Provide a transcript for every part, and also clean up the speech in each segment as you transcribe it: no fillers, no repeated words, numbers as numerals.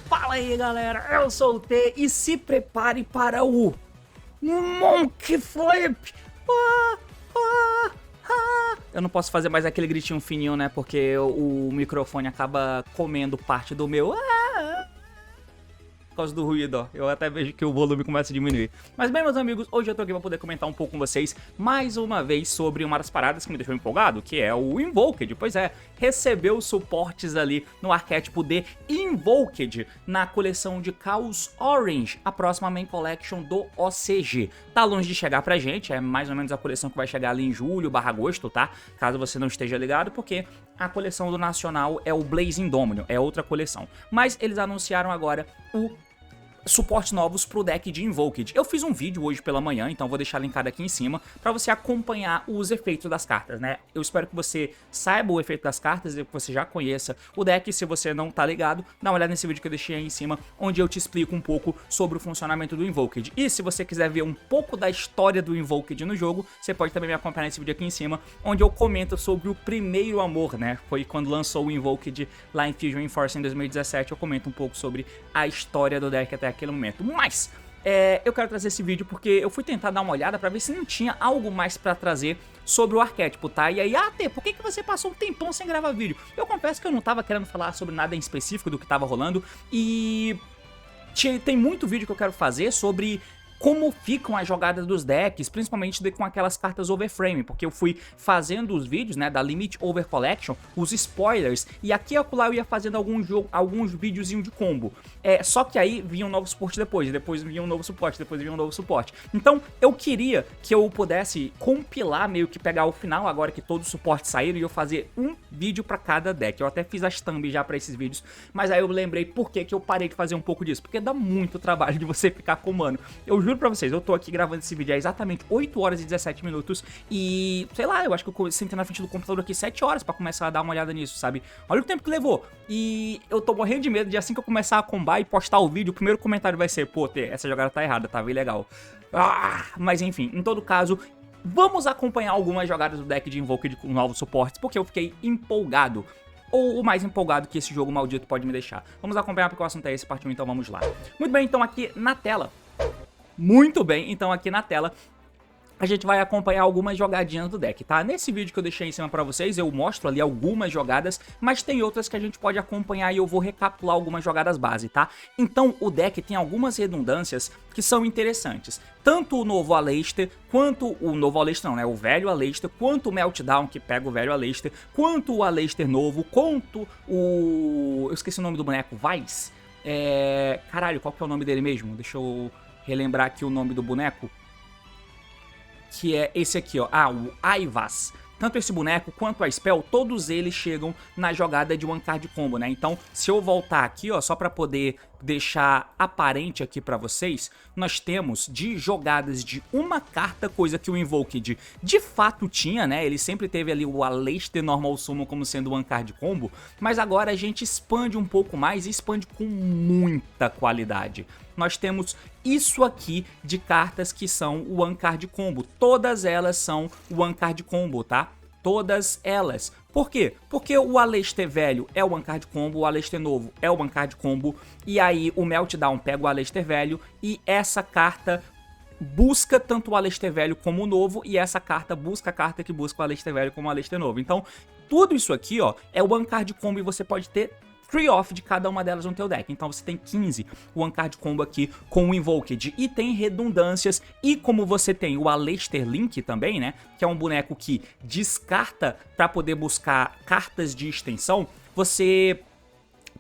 Fala aí galera, eu sou o T e se prepare para o Monkey Flip. Eu não posso fazer mais aquele gritinho fininho, né, porque o microfone acaba comendo parte do meu por causa do ruído, ó. Eu até vejo que o volume começa a diminuir. Mas bem, meus amigos, hoje eu tô aqui pra poder comentar um pouco com vocês mais uma vez sobre uma das paradas que me deixou empolgado, que é o Invoked. Pois é, recebeu suportes ali no arquétipo de Invoked na coleção de Chaos Orange, a próxima main collection do OCG. Tá longe de chegar pra gente, é mais ou menos a coleção que vai chegar ali em julho/agosto, tá? Caso você não esteja ligado, porque a coleção do Nacional é o Blazing Dominion, é outra coleção. Mas eles anunciaram agora o suportes novos pro deck de Invoked. Eu fiz um vídeo hoje pela manhã, então vou deixar linkado aqui em cima pra você acompanhar os efeitos das cartas, né? Eu espero que você saiba o efeito das cartas e que você já conheça o deck. Se você não tá ligado, dá uma olhada nesse vídeo que eu deixei aí em cima, onde eu te explico um pouco sobre o funcionamento do Invoked. E se você quiser ver um pouco da história do Invoked no jogo, você pode também me acompanhar nesse vídeo aqui em cima, onde eu comento sobre o primeiro amor, né? Foi quando lançou o Invoked lá em Fusion in Force em 2017, eu comento um pouco sobre a história do deck até aquele momento. Mas eu quero trazer esse vídeo porque eu fui tentar dar uma olhada pra ver se não tinha algo mais pra trazer sobre o arquétipo, tá? E aí, T, por que você passou um tempão sem gravar vídeo? Eu confesso que eu não tava querendo falar sobre nada em específico do que tava rolando e tem muito vídeo que eu quero fazer sobre como ficam as jogadas dos decks, principalmente com aquelas cartas overframe, porque eu fui fazendo os vídeos, né, da Limit Over Collection, os spoilers, e aqui e acolá eu ia fazendo alguns videozinhos de combo. Só que aí vinha um novo suporte depois vinha um novo suporte, depois vinha um novo suporte. Então eu queria que eu pudesse compilar, meio que pegar o final, agora que todos os suportes saíram, e eu fazer um vídeo pra cada deck. Eu até fiz as thumb já pra esses vídeos, mas aí eu lembrei por que eu parei de fazer um pouco disso, porque dá muito trabalho de você ficar comando. Eu juro pra vocês, eu tô aqui gravando esse vídeo há exatamente 8 horas e 17 minutos e, sei lá, eu acho que eu sentei na frente do computador aqui 7 horas pra começar a dar uma olhada nisso, sabe? Olha o tempo que levou. E eu tô morrendo de medo de assim que eu começar a combar e postar o vídeo, o primeiro comentário vai ser, pô, essa jogada tá errada, tá bem legal. Mas enfim, em todo caso, vamos acompanhar algumas jogadas do deck de Invoked com novos suportes, porque eu fiquei empolgado. Ou o mais empolgado que esse jogo maldito pode me deixar. Vamos acompanhar porque o assunto é esse, partiu, então vamos lá. Muito bem, então aqui na tela... Muito bem, então aqui na tela a gente vai acompanhar algumas jogadinhas do deck, tá? Nesse vídeo que eu deixei em cima pra vocês, eu mostro ali algumas jogadas, mas tem outras que a gente pode acompanhar e eu vou recapitular algumas jogadas base, tá? Então o deck tem algumas redundâncias que são interessantes. Tanto o novo Aleister, quanto o novo Aleister não, né? O velho Aleister, quanto o Meltdown, que pega o velho Aleister, quanto o Aleister novo, quanto o... eu esqueci o nome do boneco, Vice? Caralho, qual que é o nome dele mesmo? Deixa eu relembrar aqui o nome do boneco, que é esse aqui, ó, o Aivas. Tanto esse boneco quanto a Spell, todos eles chegam na jogada de One Card Combo, né? Então, se eu voltar aqui, ó, só pra poder deixar aparente aqui pra vocês, nós temos de jogadas de uma carta, coisa que o Invoked de fato tinha, né? Ele sempre teve ali o Aleister Normal Summon como sendo One Card Combo, mas agora a gente expande um pouco mais e expande com muita qualidade. Nós temos isso aqui de cartas que são o One Card Combo. Todas elas são o One Card Combo, tá? Todas elas. Por quê? Porque o Aleister velho é o One Card Combo, o Aleister novo é o One Card Combo, e aí o Meltdown pega o Aleister velho, e essa carta busca tanto o Aleister velho como o novo, e essa carta busca a carta que busca o Aleister velho como o Aleister novo. Então, tudo isso aqui, ó, é o One Card Combo e você pode ter 3 off de cada uma delas no teu deck. Então você tem 15 One Card Combo aqui com o Invoked. E tem redundâncias. E como você tem o Aleister Link também, né? Que é um boneco que descarta para poder buscar cartas de extensão. Você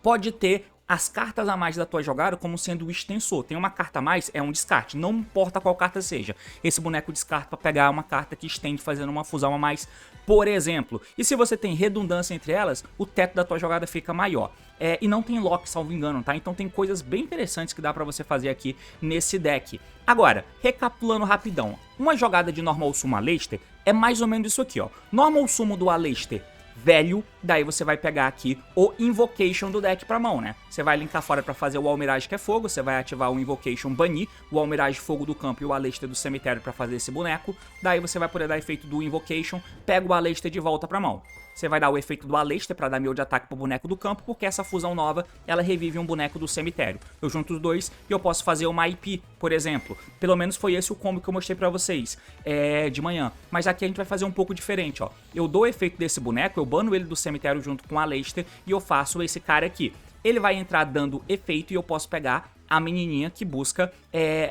pode ter as cartas a mais da tua jogada como sendo o extensor. Tem uma carta a mais, é um descarte, não importa qual carta seja. Esse boneco descarta para pegar uma carta que estende fazendo uma fusão a mais, por exemplo. E se você tem redundância entre elas, o teto da tua jogada fica maior. E não tem lock, salvo engano, tá? Então tem coisas bem interessantes que dá pra você fazer aqui nesse deck. Agora, recapitulando rapidão, uma jogada de Normal Summon Aleister é mais ou menos isso aqui, ó. Normal Summon do Aleister velho, daí você vai pegar aqui o Invocation do deck pra mão, né? Você vai linkar fora pra fazer o Almirage, que é fogo, você vai ativar o Invocation, banir o Almirage fogo do campo e o Aleister do cemitério pra fazer esse boneco, daí você vai poder dar efeito do Invocation, pega o Aleister de volta pra mão. Você vai dar o efeito do Aleister pra dar meio de ataque pro boneco do campo, porque essa fusão nova, ela revive um boneco do cemitério. Eu junto os dois e eu posso fazer uma IP, por exemplo. Pelo menos foi esse o combo que eu mostrei pra vocês de manhã. Mas aqui a gente vai fazer um pouco diferente, ó. Eu dou o efeito desse boneco, eu bano ele do cemitério junto com o Aleister e eu faço esse cara aqui. Ele vai entrar dando efeito e eu posso pegar a menininha que busca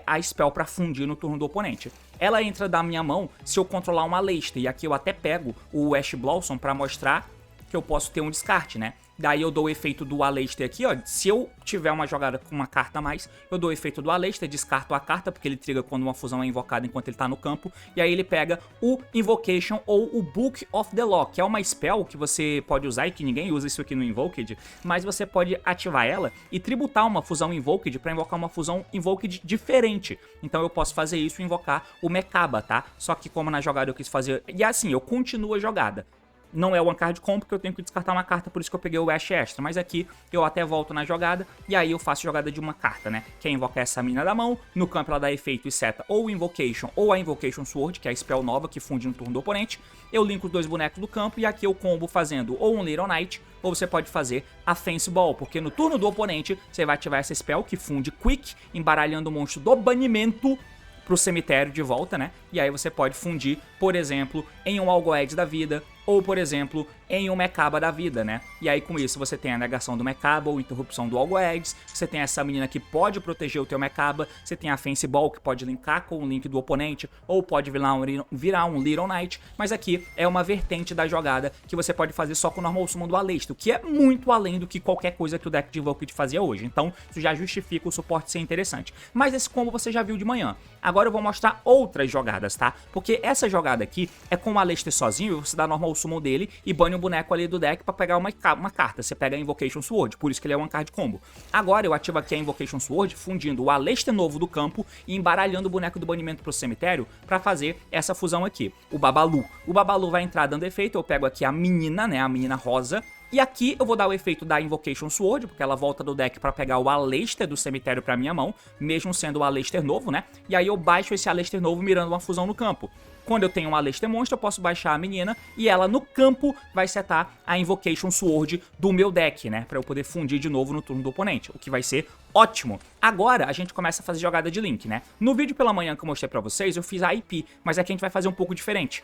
a spell pra fundir no turno do oponente. Ela entra da minha mão se eu controlar uma Aleister, e aqui eu até pego o Ash Blossom pra mostrar que eu posso ter um descarte, né? Daí eu dou o efeito do Aleister aqui, ó. Se eu tiver uma jogada com uma carta a mais, eu dou o efeito do Aleister, descarto a carta, porque ele triga quando uma fusão é invocada enquanto ele tá no campo. E aí ele pega o Invocation ou o Book of the Law, que é uma spell que você pode usar e que ninguém usa isso aqui no Invoked, mas você pode ativar ela e tributar uma fusão Invoked pra invocar uma fusão Invoked diferente. Então eu posso fazer isso e invocar o Mekaba, tá? Só que como na jogada eu quis fazer... E assim, eu continuo a jogada. Não é o One Card Combo, porque eu tenho que descartar uma carta, por isso que eu peguei o Ash Extra. Mas aqui eu até volto na jogada, e aí eu faço jogada de uma carta, né? Que é invocar essa mina da mão, no campo ela dá efeito e seta ou o Invocation ou a Invocation Sword, que é a spell nova que funde no turno do oponente. Eu linko os dois bonecos do campo, e aqui eu combo fazendo ou um Little Knight, ou você pode fazer a Fence Ball, porque no turno do oponente você vai ativar essa spell que funde Quick, embaralhando o monstro do banimento pro cemitério de volta, né? E aí você pode fundir, por exemplo, em um Algoed da vida, ou, por exemplo, em um Mekaba da vida, né? E aí com isso você tem a negação do Mekaba ou interrupção do Algoeds, você tem essa menina que pode proteger o teu Mekaba, você tem a Fence Ball que pode linkar com o link do oponente, ou pode virar um Little Knight, mas aqui é uma vertente da jogada que você pode fazer só com o Normal Summon do Aleister, o que é muito além do que qualquer coisa que o deck de Invoked fazia hoje, então isso já justifica o suporte ser interessante. Mas esse combo você já viu de manhã. Agora eu vou mostrar outras jogadas, tá? Porque essa jogada aqui é com o Aleister sozinho, você dá Normal Summon dele e bane um boneco ali do deck pra pegar uma carta. Você pega a Invocation Sword, por isso que ele é One Card Combo. Agora eu ativo aqui a Invocation Sword, fundindo o Aleister novo do campo e embaralhando o boneco do banimento pro cemitério pra fazer essa fusão aqui, o Babalu. O Babalu vai entrar dando efeito, eu pego aqui a menina, né, a menina rosa. E aqui eu vou dar o efeito da Invocation Sword, porque ela volta do deck pra pegar o Aleister do cemitério pra minha mão, mesmo sendo o Aleister novo, né? E aí eu baixo esse Aleister novo mirando uma fusão no campo. Quando eu tenho um Aleister monstro, eu posso baixar a menina e ela no campo vai setar a Invocation Sword do meu deck, né? Pra eu poder fundir de novo no turno do oponente, o que vai ser ótimo. Agora a gente começa a fazer jogada de Link, né? No vídeo pela manhã que eu mostrei pra vocês, eu fiz a IP, mas aqui a gente vai fazer um pouco diferente.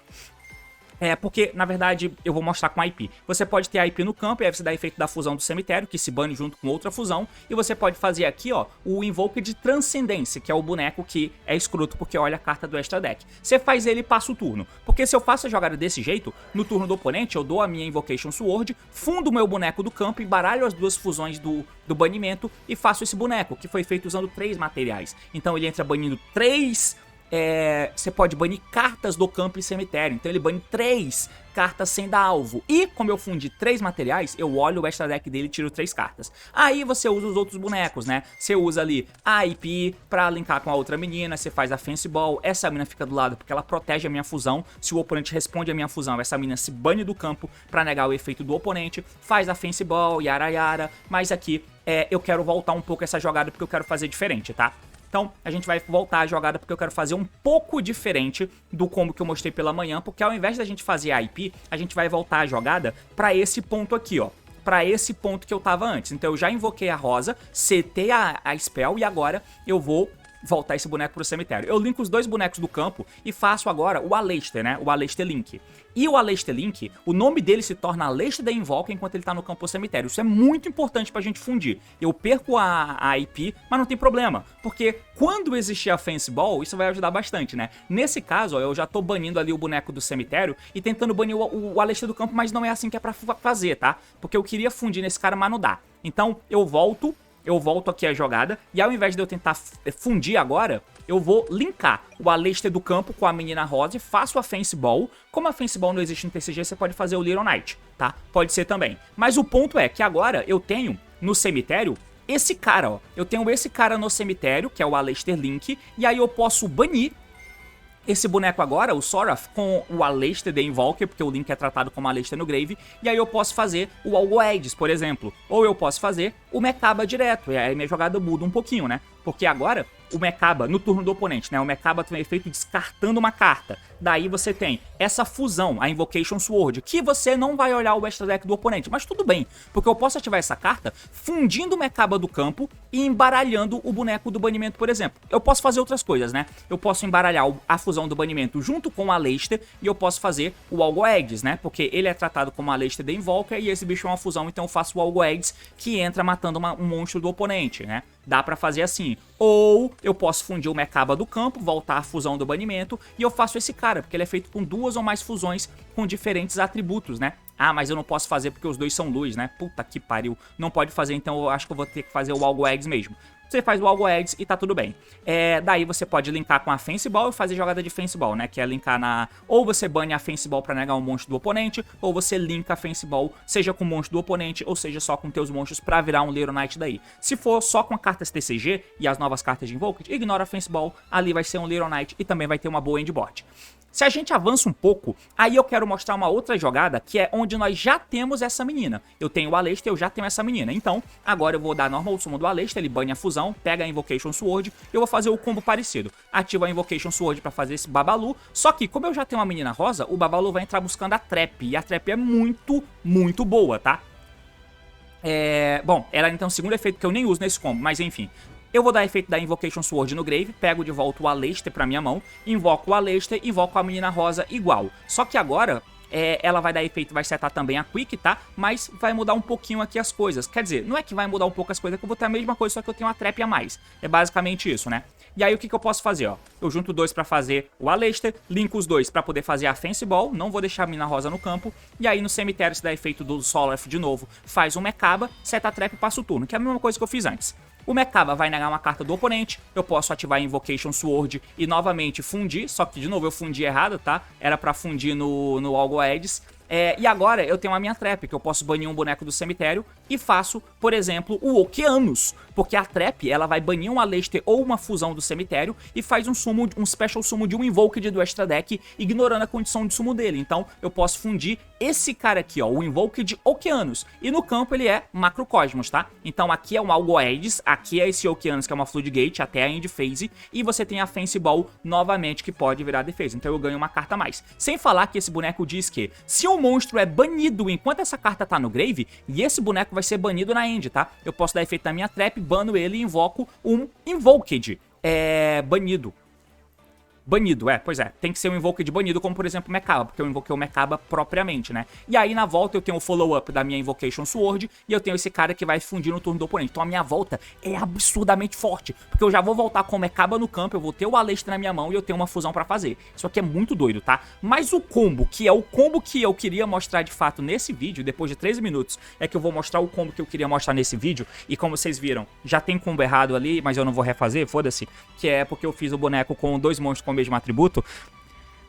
Porque, na verdade, eu vou mostrar com a IP. Você pode ter a IP no campo, e aí você dá efeito da fusão do cemitério, que se bane junto com outra fusão. E você pode fazer aqui, ó, o Invoke de Transcendência, que é o boneco que é escroto porque olha a carta do extra deck. Você faz ele e passa o turno. Porque se eu faço a jogada desse jeito, no turno do oponente, eu dou a minha Invocation Sword, fundo o meu boneco do campo, embaralho as duas fusões do banimento e faço esse boneco, que foi feito usando 3 materiais. Então ele entra banindo 3... você pode banir cartas do campo e cemitério, então ele bane 3 cartas sem dar alvo. E como eu fundi 3 materiais, eu olho o extra deck dele e tiro 3 cartas. Aí você usa os outros bonecos, né? Você usa ali a IP pra linkar com a outra menina, você faz a Fence Ball, essa menina fica do lado porque ela protege a minha fusão. Se o oponente responde a minha fusão, essa menina se bane do campo pra negar o efeito do oponente, faz a Fence Ball, yara yara, mas aqui eu quero voltar um pouco essa jogada porque eu quero fazer diferente, tá? Então, a gente vai voltar a jogada porque eu quero fazer um pouco diferente do combo que eu mostrei pela manhã, porque ao invés da gente fazer a IP, a gente vai voltar a jogada pra esse ponto aqui, ó. Pra esse ponto que eu tava antes. Então eu já invoquei a rosa, setei a spell e agora eu vou voltar esse boneco pro cemitério. Eu linko os dois bonecos do campo e faço agora o Aleister, né? O Aleister Link. E o Aleister Link, o nome dele se torna Aleister da Invoca enquanto ele tá no campo pro cemitério. Isso é muito importante pra gente fundir. Eu perco a IP, mas não tem problema, porque quando existir a Fence Ball, isso vai ajudar bastante, né? Nesse caso, ó, eu já tô banindo ali o boneco do cemitério e tentando banir o Aleister do campo, mas não é assim que é pra fazer, tá? Porque eu queria fundir nesse cara, mas não dá. Então, eu volto aqui a jogada, e ao invés de eu tentar fundir agora, eu vou linkar o Aleister do campo com a menina rosa e faço a Fence Ball. Como a Fence Ball não existe no TCG, você pode fazer o Little Knight, tá? Pode ser também. Mas o ponto é que agora eu tenho no cemitério esse cara, ó. Eu tenho esse cara no cemitério, que é o Aleister Link, e aí eu posso banir esse boneco agora, o Sorath, com o Aleister The Invoker, porque o Link é tratado como Aleister no Grave, e aí eu posso fazer o Algoedes, por exemplo, ou eu posso fazer o Mekaba direto, e aí minha jogada muda um pouquinho, né? Porque agora o Mekaba, no turno do oponente, né? O Mekaba tem um efeito descartando uma carta. Daí você tem essa fusão, a Invocation Sword, que você não vai olhar o extra deck do oponente, mas tudo bem, porque eu posso ativar essa carta fundindo o Mekaba do campo e embaralhando o boneco do banimento, por exemplo. Eu posso fazer outras coisas, né? Eu posso embaralhar a fusão do banimento junto com o Aleister e eu posso fazer o Algoedes, né? Porque ele é tratado como Aleister The Invoker e esse bicho é uma fusão, então eu faço o Algoedes que entra matando um monstro do oponente, né? Dá pra fazer assim. Ou eu posso fundir o Mekaba do campo, voltar a fusão do banimento, e eu faço esse cara, porque ele é feito com 2 ou mais fusões com diferentes atributos, né? Ah, mas eu não posso fazer porque os dois são luz, né? Puta que pariu. Não pode fazer, então eu acho que eu vou ter que fazer o Algoedes mesmo. Você faz o Algoedes e tá tudo bem. Daí você pode linkar com a Fence Ball e fazer jogada de Fence Ball, né? Que é linkar na... Ou você bane a Fence Ball pra negar um monstro do oponente, ou você linka a Fence Ball, seja com o monstro do oponente, ou seja só com teus monstros pra virar um Little Knight daí. Se for só com cartas TCG e as novas cartas de Invoked, ignora a Fence Ball, ali vai ser um Little Knight e também vai ter uma boa endbot. Se a gente avança um pouco, aí eu quero mostrar uma outra jogada, que é onde nós já temos essa menina. Eu tenho o Aleister, eu já tenho essa menina. Então, agora eu vou dar normal summon do Aleister, ele bane a fusão, pega a Invocation Sword, eu vou fazer o combo parecido. Ativo a Invocation Sword pra fazer esse Babalu, só que, como eu já tenho uma menina rosa, o Babalu vai entrar buscando a Trap, e a Trap é muito, muito boa, tá? Bom, ela então é o segundo efeito que eu nem uso nesse combo, mas enfim. Eu vou dar efeito da Invocation Sword no Grave, pego de volta o Aleister pra minha mão, invoco o Aleister, invoco a menina rosa igual. Só que agora, ela vai dar efeito, vai setar também a Quick, tá? Mas vai mudar um pouquinho aqui as coisas. Quer dizer, não é que vai mudar um pouco as coisas, que eu vou ter a mesma coisa, só que eu tenho uma Trap a mais. É basicamente isso, né? E aí o que eu posso fazer, ó? Eu junto 2 pra fazer o Aleister, linko os 2 pra poder fazer a Fence Ball, não vou deixar a menina rosa no campo. E aí no cemitério, se dá efeito do Sorath de novo, faz um Mekaba, seta a Trap e passa o turno, que é a mesma coisa que eu fiz antes. O Mekaba vai negar uma carta do oponente, eu posso ativar a Invocation Sword e novamente fundir, só que de novo eu fundi errado, tá? Era pra fundir no Algoedes. E agora eu tenho a minha Trap, que eu posso banir um boneco do cemitério e faço, por exemplo, o Okeanos, porque a Trap, ela vai banir um Aleister ou uma fusão do cemitério e faz um special summon de um Invoked do extra deck, ignorando a condição de summon dele. Então eu posso fundir esse cara aqui, ó, o Invoked Okeanos, e no campo ele é Macrocosmos, tá? Então aqui é um Algoedes, aqui é esse Okeanos que é uma Floodgate até a End Phase, e você tem a Fence Ball novamente que pode virar defesa, então eu ganho uma carta a mais. Sem falar que esse boneco diz que se um monstro é banido enquanto essa carta tá no Grave, e esse boneco vai ser banido na End, tá? Eu posso dar efeito na minha Trap, bano ele e invoco um Invoked banido. Banido, pois é, tem que ser um Invoked banido, como por exemplo o Mekaba, porque eu invoquei o Mekaba propriamente, né? E aí na volta eu tenho o follow-up da minha Invocation Sword e eu tenho esse cara que vai fundir no turno do oponente. Então a minha volta é absurdamente forte, porque eu já vou voltar com o Mekaba no campo, eu vou ter o Aleister na minha mão e eu tenho uma fusão pra fazer. Isso aqui é muito doido, tá? Mas o combo, que é o combo que eu queria mostrar de fato nesse vídeo, depois de 13 minutos, é que eu vou mostrar o combo que eu queria mostrar nesse vídeo, e como vocês viram, já tem combo errado ali, mas eu não vou refazer, foda-se, que é porque eu fiz o boneco com 2 monstros com o mesmo atributo.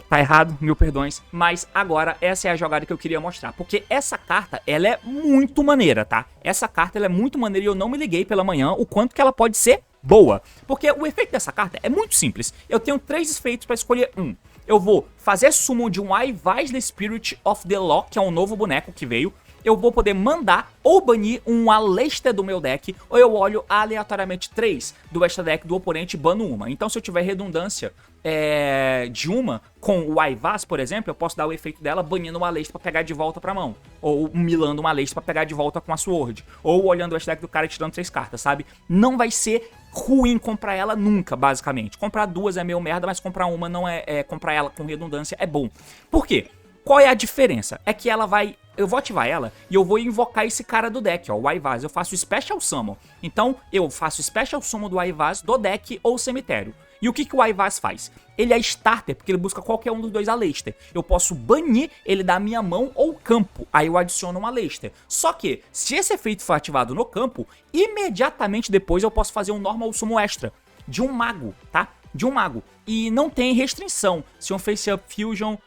Tá errado, mil perdões, mas agora essa é a jogada que eu queria mostrar, porque essa carta, ela é muito maneira, tá? Essa carta, ela é muito maneira e eu não me liguei pela manhã o quanto que ela pode ser boa, porque o efeito dessa carta é muito simples. Eu tenho 3 efeitos pra escolher um. Eu vou fazer summon de um Ivysaur Spirit of the Law, que é um novo boneco que veio. Eu vou poder mandar ou banir um Aleister do meu deck, ou eu olho aleatoriamente 3 do extra deck do oponente e bano uma. Então se eu tiver redundância de uma com o Ivysaur, por exemplo, eu posso dar o efeito dela banindo um Aleister pra pegar de volta pra mão, ou milando um Aleister pra pegar de volta com a Sword, ou olhando o extra deck do cara e tirando 3 cartas, sabe? Não vai ser ruim comprar ela nunca, basicamente. Comprar 2 é meio merda, mas comprar uma não comprar ela com redundância é bom. Por quê? Qual é a diferença? É que ela vai... Eu vou ativar ela e eu vou invocar esse cara do deck, ó, o Ivysaur. Eu faço Special Summon. Então, eu faço Special Summon do Ivysaur do deck ou cemitério. E o que o Ivysaur faz? Ele é starter, porque ele busca qualquer um dos 2 Aleister. Eu posso banir ele da minha mão ou campo. Aí eu adiciono um Aleister. Só que, se esse efeito for ativado no campo, imediatamente depois eu posso fazer um Normal Summon extra de um mago, tá? De um mago. E não tem restrição. Se um Face Up Fusion,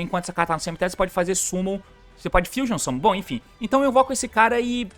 enquanto essa carta tá no cemitério, você pode fazer Summon. Você pode Fusion Summon. Bom, enfim. Então eu invoco esse cara e...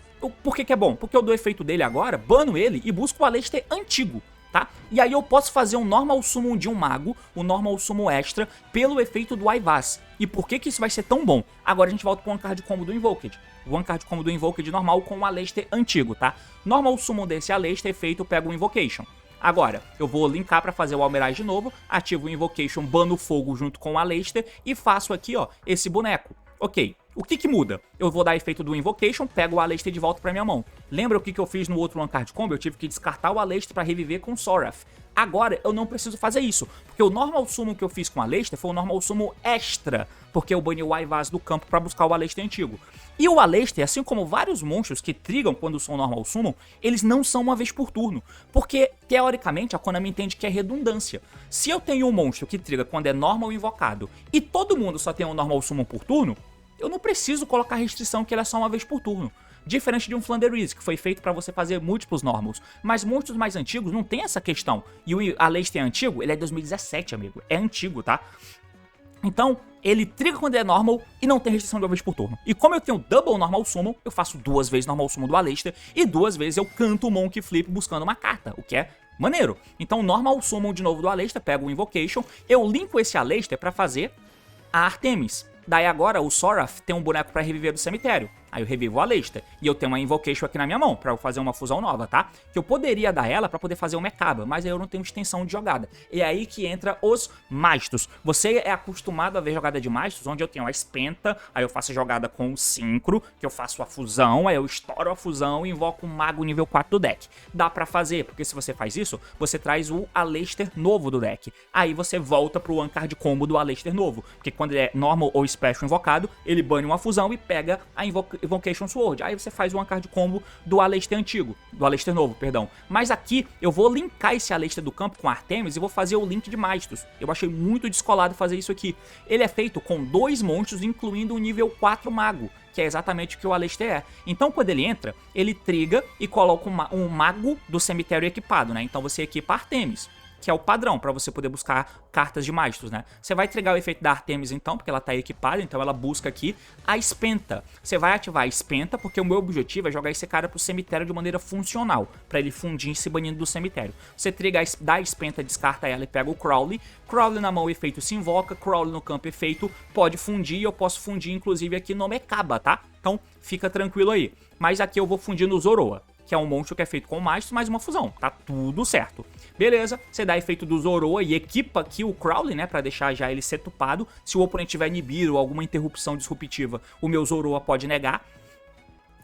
Por que que é bom? Porque eu dou efeito dele agora, bano ele e busco o Aleister antigo. tá? E aí eu posso fazer um normal summon de um mago, um normal summon extra, pelo efeito do Ivaz. E por que isso vai ser tão bom? Agora a gente volta pro One Card Combo do Invoked. O One Card Combo do Invoked normal com o Aleister antigo, tá? Normal summon desse Aleister efeito, eu pego o Invocation. Agora, eu vou linkar pra fazer o Almiraj de novo, ativo o Invocation, bano fogo junto com o Aleister e faço aqui, ó, esse boneco. Ok, o que muda? Eu vou dar efeito do Invocation, pego o Aleister de volta pra minha mão. Lembra o que eu fiz no outro One Card Combo? Eu tive que descartar o Aleister pra reviver com o Sorath. Agora eu não preciso fazer isso, porque o normal summon que eu fiz com o Aleister foi o normal summon extra, porque eu bani o Ivaz do campo pra buscar o Aleister antigo. E o Aleister, assim como vários monstros que trigam quando são normal summon, eles não são uma vez por turno, porque teoricamente a Konami entende que é redundância. Se eu tenho um monstro que triga quando é normal invocado e todo mundo só tem um normal summon por turno, eu não preciso colocar restrição que ele é só uma vez por turno. Diferente de um Flanders, que foi feito pra você fazer múltiplos normals. Mas monstros mais antigos não tem essa questão. E o Aleister é antigo? Ele é 2017, amigo. É antigo, tá? Então, ele triga quando é normal e não tem restrição de uma vez por turno. E como eu tenho double normal summon, eu faço 2 vezes normal summon do Aleister e 2 vezes eu canto o Monkey Flip buscando uma carta, o que é maneiro. Então, normal summon de novo do Aleister, pego o Invocation, eu linko esse Aleister pra fazer a Artemis. Daí agora o Sorath tem um boneco pra reviver do cemitério. Aí eu revivo a Aleister. E eu tenho uma Invocation aqui na minha mão pra eu fazer uma fusão nova, tá? Que eu poderia dar ela pra poder fazer o Mekaba, mas aí eu não tenho extensão de jogada. E é aí que entra os Mastos. Você é acostumado a ver jogada de Mastos, onde eu tenho a Spenta, aí eu faço a jogada com o Synchro, que eu faço a fusão, aí eu estouro a fusão e invoco um Mago nível 4 do deck. Dá pra fazer, porque se você faz isso, você traz o Aleister novo do deck. Aí você volta pro One Card Combo do Aleister novo, porque quando ele é normal ou special invocado, ele bane uma fusão e pega a Invocation Sword. Aí você faz o One Card Combo do Aleister antigo, do Aleister novo, perdão. Mas aqui eu vou linkar esse Aleister do campo com Artemis e vou fazer o link de Mastos. Eu achei muito descolado fazer isso aqui. Ele é feito com 2 monstros, incluindo o nível 4 mago, que é exatamente o que o Aleister é. Então quando ele entra, ele triga e coloca um mago do cemitério equipado, né? Então você equipa Artemis, que é o padrão para você poder buscar cartas de Mastos, né? Você vai trigar o efeito da Artemis então, porque ela tá equipada, então ela busca aqui a Spenta. Você vai ativar a Spenta, porque o meu objetivo é jogar esse cara pro cemitério de maneira funcional, para ele fundir se banindo do cemitério. Você triga, dá a Spenta, descarta ela e pega o Crowley. Crowley na mão, efeito se invoca, Crowley no campo, efeito pode fundir, e eu posso fundir inclusive aqui no Mekaba, tá? Então fica tranquilo aí. Mas aqui eu vou fundir no Zoroa, que é um monstro que é feito com Mastos mais uma fusão, tá tudo certo. Beleza, você dá efeito do Zoroa e equipa aqui o Crowley, né, pra deixar já ele setupado. Se o oponente tiver inibido ou alguma interrupção disruptiva, o meu Zoroa pode negar,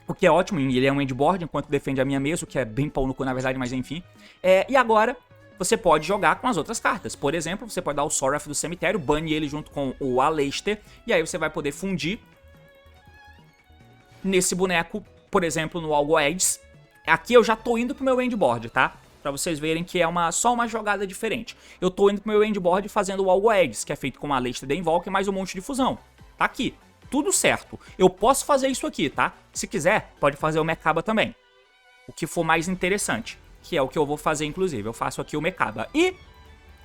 o que é ótimo, ele é um endboard enquanto defende a minha mesa, o que é bem pau no cu na verdade, mas enfim. E agora você pode jogar com as outras cartas. Por exemplo, você pode dar o Sorath do cemitério, bane ele junto com o Aleister, e aí você vai poder fundir nesse boneco, por exemplo, no Algoeds. Aqui eu já tô indo pro meu endboard, tá? Pra vocês verem que é só uma jogada diferente. Eu tô indo pro meu endboard fazendo o Algoeds, que é feito com uma Aleister de Invoke mais um monte de fusão. Tá aqui, tudo certo. Eu posso fazer isso aqui, tá? Se quiser, pode fazer o Mekaba também. O que for mais interessante, que é o que eu vou fazer inclusive. Eu faço aqui o Mekaba e...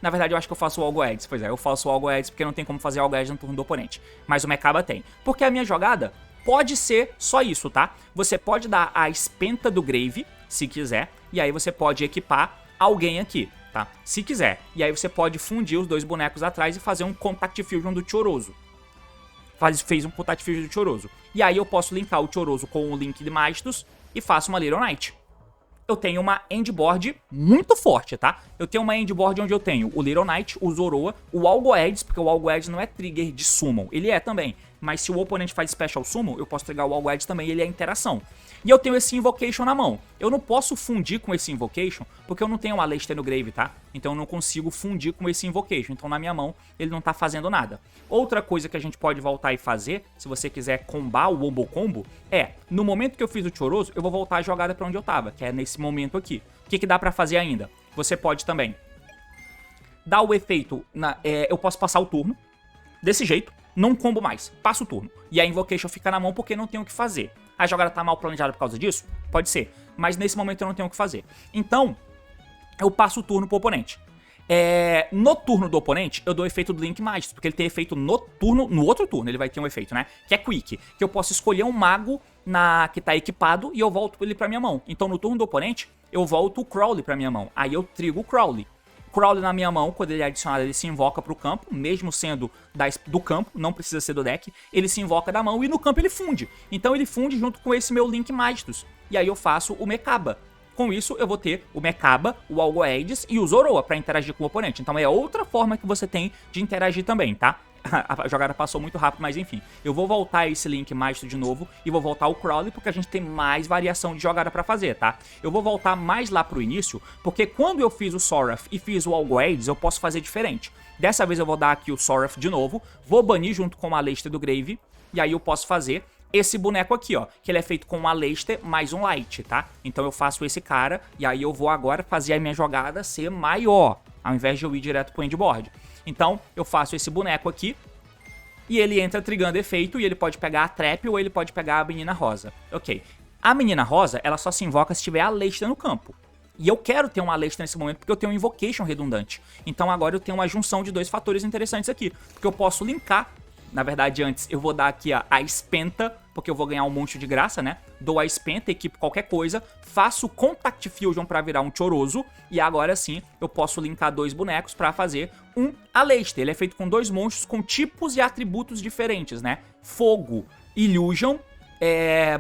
Na verdade, eu acho que eu faço o Algoeds. Pois é, eu faço o Algoeds porque não tem como fazer o Algoeds no turno do oponente. Mas o Mekaba tem. Porque a minha jogada pode ser só isso, tá? Você pode dar a Spenta do Grave, se quiser, e aí você pode equipar alguém aqui, tá? Se quiser. E aí você pode fundir os 2 bonecos atrás e fazer um Contact Fusion do Choroso. Fez um Contact Fusion do Choroso. E aí eu posso linkar o Choroso com o link de Mastos e faço uma Little Knight. Eu tenho uma endboard muito forte, tá? Eu tenho uma endboard onde eu tenho o Little Knight, o Zoroa, o Algoeds, porque o Algoeds não é trigger de Summon, ele é também. Mas se o oponente faz Special Summon, eu posso trigar o Algoeds também, ele é interação. E eu tenho esse Invocation na mão. Eu não posso fundir com esse Invocation, porque eu não tenho um Aleister no Grave, tá? Então eu não consigo fundir com esse Invocation. Então na minha mão, ele não tá fazendo nada. Outra coisa que a gente pode voltar e fazer, se você quiser combar o Wombo Combo, no momento que eu fiz o Choroso, eu vou voltar a jogada pra onde eu tava, que é nesse momento aqui. O que dá pra fazer ainda? Você pode também dar o efeito, eu posso passar o turno, desse jeito, não combo mais, passo o turno. E a Invocation fica na mão porque não tem o que fazer. A jogada tá mal planejada por causa disso? Pode ser, mas nesse momento eu não tenho o que fazer. Então, eu passo o turno pro oponente. No turno do oponente, eu dou o efeito do Link Master, porque ele tem efeito no outro turno, ele vai ter um efeito, né? Que é Quick, que eu posso escolher um mago que tá equipado e eu volto ele pra minha mão. Então no turno do oponente, eu volto o Crowley pra minha mão. Aí eu trigo o Crowley. Crowley na minha mão, quando ele é adicionado, ele se invoca pro campo, mesmo sendo do campo, não precisa ser do deck, ele se invoca da mão e no campo ele funde. Então ele funde junto com esse meu Link Magistus. E aí eu faço o Mekaba. Com isso, eu vou ter o Mekaba, o Algoedes e o Zoroa pra interagir com o oponente. Então é outra forma que você tem de interagir também, tá? A jogada passou muito rápido, mas enfim. Eu vou voltar esse Link Magistus de novo e vou voltar o Crowley porque a gente tem mais variação de jogada pra fazer, tá? Eu vou voltar mais lá pro início, porque quando eu fiz o Sorath e fiz o Algoedes, eu posso fazer diferente. Dessa vez eu vou dar aqui o Sorath de novo, vou banir junto com a Aleister do Grave, e aí eu posso fazer esse boneco aqui, ó, que ele é feito com um Aleister mais um Light, tá? Então eu faço esse cara, e aí eu vou agora fazer a minha jogada ser maior, ao invés de eu ir direto pro endboard. Então, eu faço esse boneco aqui, e ele entra trigando efeito, e ele pode pegar a Trap ou ele pode pegar a Menina Rosa. Ok. A Menina Rosa, ela só se invoca se tiver a Aleister no campo. E eu quero ter uma Aleister nesse momento porque eu tenho um Invocation redundante. Então agora eu tenho uma junção de dois fatores interessantes aqui. Porque eu posso linkar. Na verdade, antes eu vou dar aqui a Espenta, porque eu vou ganhar um monte de graça, né? Dou a Espenta, equipo qualquer coisa, faço Contact Fusion pra virar um Choroso, e agora sim eu posso linkar dois bonecos pra fazer um Aleister. Ele é feito com dois monstros com tipos e atributos diferentes, né? Fogo, Illusion,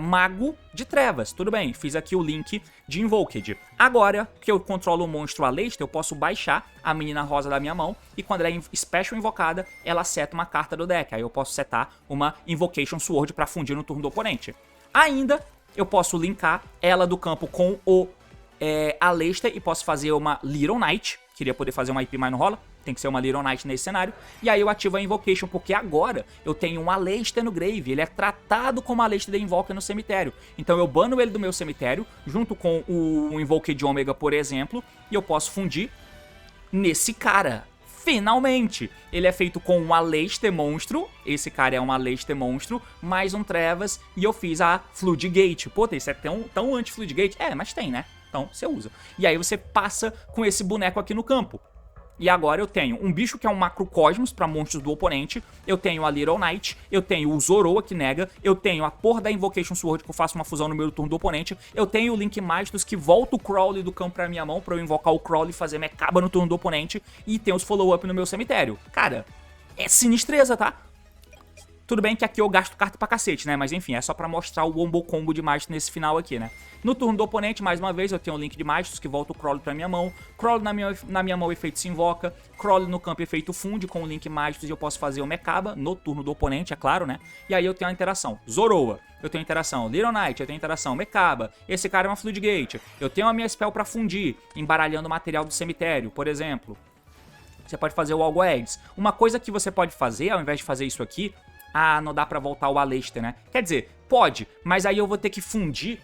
Mago de Trevas. Tudo bem, fiz aqui o link de Invoked. Agora que eu controlo o monstro Aleister, eu posso baixar a Menina Rosa da minha mão e quando ela é Special invocada, ela seta uma carta do deck. Aí eu posso setar uma Invocation Sword pra fundir no turno do oponente. Ainda, eu posso linkar ela do campo com o Aleister e posso fazer uma Little Knight. Queria poder fazer uma IP, mas não rola. Tem que ser uma Little Knight nesse cenário. E aí eu ativo a Invocation, porque agora eu tenho um Aleister no Grave. Ele é tratado como Aleister da Invoker no cemitério. Então eu bano ele do meu cemitério, junto com o Invoked Omega, por exemplo. E eu posso fundir nesse cara. Finalmente! Ele é feito com um Aleister monstro. Esse cara é um Aleister monstro, mais um Trevas. E eu fiz a Floodgate. Pô, isso é tão anti-Floodgate? Mas tem, né? Então você usa. E aí você passa com esse boneco aqui no campo. E agora eu tenho um bicho que é um Macrocosmos para monstros do oponente, eu tenho a Little Knight, eu tenho o Zoroa que nega, eu tenho a porra da Invocation Sword que eu faço uma fusão no meio do turno do oponente, eu tenho o Link Magistus que volta o Crowley do campo pra minha mão pra eu invocar o Crowley e fazer Mekaba no turno do oponente, e tem os follow-up no meu cemitério. Cara, é sinistreza, tá? Tudo bem que aqui eu gasto carta pra cacete, né? Mas enfim, é só pra mostrar o wombo combo de Magistus nesse final aqui, né? No turno do oponente, mais uma vez, eu tenho o Link de Magistus que volta o Crowley pra minha mão. Crowley na minha mão, o efeito se invoca. Crowley no campo, efeito funde com o Link Magistus e eu posso fazer o Mekaba no turno do oponente, é claro, né? E aí eu tenho a interação Zoroa, eu tenho a interação Little Knight, eu tenho a interação Mekaba. Esse cara é uma Floodgate. Eu tenho a minha spell pra fundir, embaralhando o material do cemitério, por exemplo. Você pode fazer o Algoedes. Uma coisa que você pode fazer, ao invés de fazer isso aqui, não dá pra voltar o Aleister, né? Quer dizer, pode, mas aí eu vou ter que fundir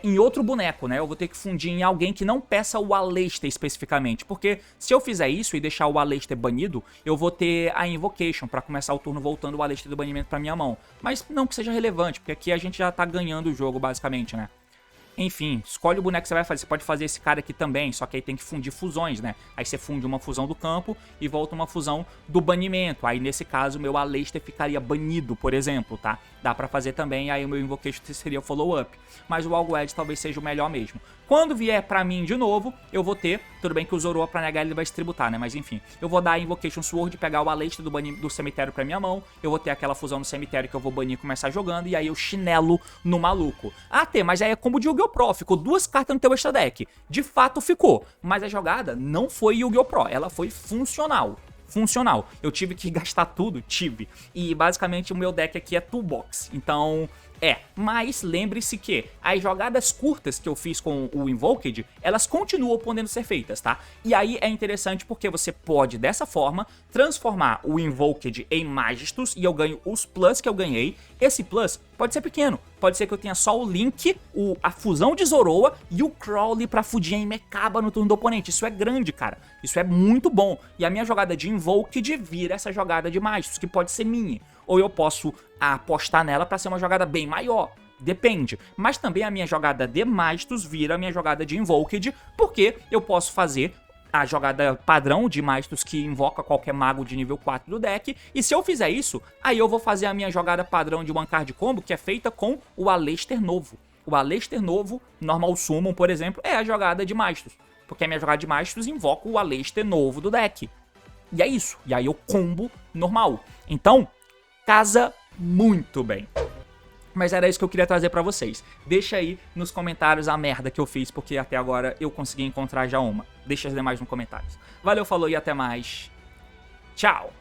em outro boneco, né? Eu vou ter que fundir em alguém que não peça o Aleister especificamente, porque se eu fizer isso e deixar o Aleister banido, eu vou ter a Invocation pra começar o turno voltando o Aleister do banimento pra minha mão. Mas não que seja relevante, porque aqui a gente já tá ganhando o jogo, basicamente, né? Enfim, escolhe o boneco que você vai fazer. Você pode fazer esse cara aqui também, só que aí tem que fundir fusões, né? Aí você funde uma fusão do campo e volta uma fusão do banimento. Aí nesse caso o meu Aleister ficaria banido, por exemplo, tá? Dá pra fazer também, aí o meu Invocation seria follow-up. Mas o Algoedes talvez seja o melhor mesmo. Quando vier pra mim de novo, eu vou ter... Tudo bem que o Zoroa pra negar ele vai se tributar, né? Mas enfim, eu vou dar a Invocation Sword, pegar o Aleister do cemitério pra minha mão. Eu vou ter aquela fusão no cemitério que eu vou banir e começar jogando. E aí eu chinelo no maluco. Mas aí é como de Yu-Gi-Oh! Pro. Ficou 2 cartas no teu extra deck. De fato ficou. Mas a jogada não foi Yu-Gi-Oh! Pro. Ela foi funcional. Eu tive que gastar tudo? Tive. E basicamente o meu deck aqui é Toolbox. Então... mas lembre-se que as jogadas curtas que eu fiz com o Invoked, elas continuam podendo ser feitas, tá? E aí é interessante porque você pode, dessa forma, transformar o Invoked em Magistus e eu ganho os plus que eu ganhei. Esse plus pode ser pequeno, pode ser que eu tenha só o Link, a fusão de Zoroa e o Crowley pra fudir em Mekaba no turno do oponente. Isso é grande, cara. Isso é muito bom. E a minha jogada de Invoked vira essa jogada de Magistus, que pode ser minha. Ou eu posso apostar nela pra ser uma jogada bem maior. Depende. Mas também a minha jogada de Magistus vira a minha jogada de Invoked, porque eu posso fazer a jogada padrão de Maestus que invoca qualquer mago de nível 4 do deck. E se eu fizer isso, aí eu vou fazer a minha jogada padrão de One Card Combo, que é feita com o Aleister novo. O Aleister novo, Normal Summon, por exemplo, é a jogada de Maestus. Porque a minha jogada de Maestus invoca o Aleister novo do deck. E é isso. E aí eu combo normal. Então, casa muito bem. Mas era isso que eu queria trazer pra vocês. Deixa aí nos comentários a merda que eu fiz, porque até agora eu consegui encontrar já uma. Deixa as demais nos comentários. Valeu, falou e até mais. Tchau!